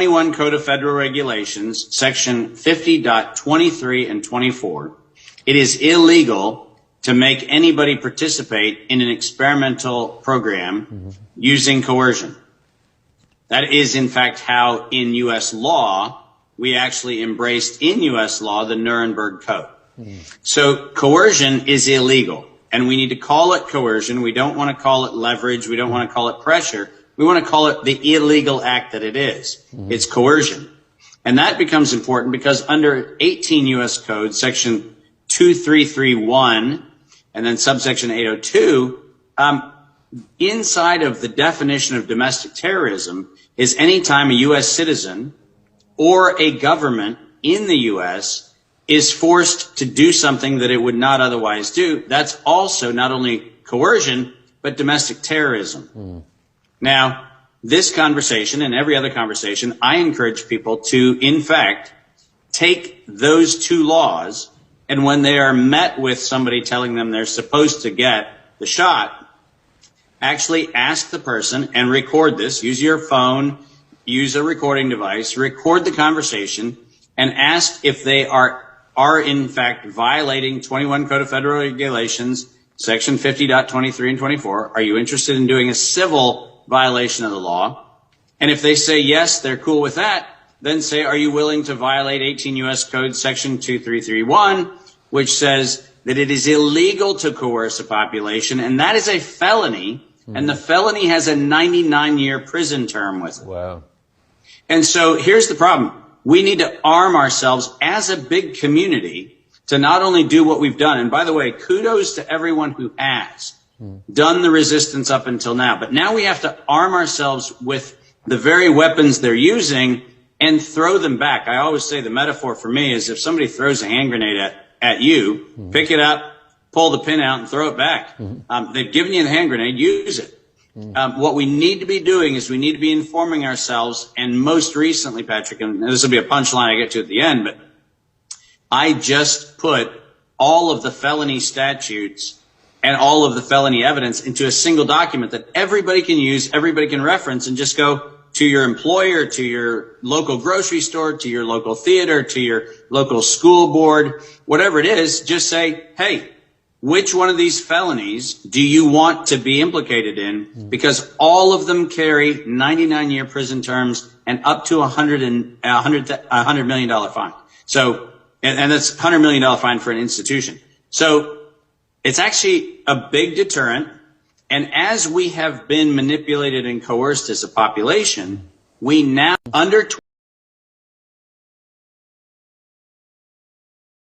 21 Code of Federal Regulations, section 50.23 and 24, it is illegal to make anybody participate in an experimental program using coercion. That is, in fact, how in U.S. law, we actually embraced in U.S. law the Nuremberg Code. So coercion is illegal, and we need to call it coercion. We don't want to call it leverage. We don't want to call it pressure. We want to call it the illegal act that it is. It's coercion. And that becomes important because under 18 U.S. Code, section 2331, and then subsection 802, inside of the definition of domestic terrorism is any time a U.S. citizen or a government in the U.S. is forced to do something that it would not otherwise do. That's also not only coercion, but domestic terrorism. Now, this conversation and every other conversation, I encourage people to, in fact, take those two laws, and when they are met with somebody telling them they're supposed to get the shot, actually ask the person and record this. Use your phone, use a recording device, record the conversation, and ask if they are in fact violating 21 Code of Federal Regulations, section 50.23 and 24. Are you interested in doing a civil violation of the law? And if they say yes, they're cool with that, then say, are you willing to violate 18 U.S. Code section 2331, which says that it is illegal to coerce a population, and that is a felony, and the felony has a 99-year prison term with it. Wow. And so here's the problem. We need to arm ourselves as a big community to not only do what we've done, and by the way, kudos to everyone who has done the resistance up until now, but now we have to arm ourselves with the very weapons they're using and throw them back. I always say the metaphor for me is if somebody throws a hand grenade at you, pick it up, pull the pin out, and throw it back. They've given you the hand grenade, use it. What we need to be doing is we need to be informing ourselves, and most recently, Patrick, and this will be a punchline I get to at the end, but I just put all of the felony statutes and all of the felony evidence into a single document that everybody can use, everybody can reference, and just go to your employer, to your local grocery store, to your local theater, to your local school board, whatever it is, just say, hey, which one of these felonies do you want to be implicated in? Because all of them carry 99-year prison terms and up to $100 million fine. So, and that's $100 million fine for an institution. So it's actually a big deterrent. And as we have been manipulated and coerced as a population, we now, under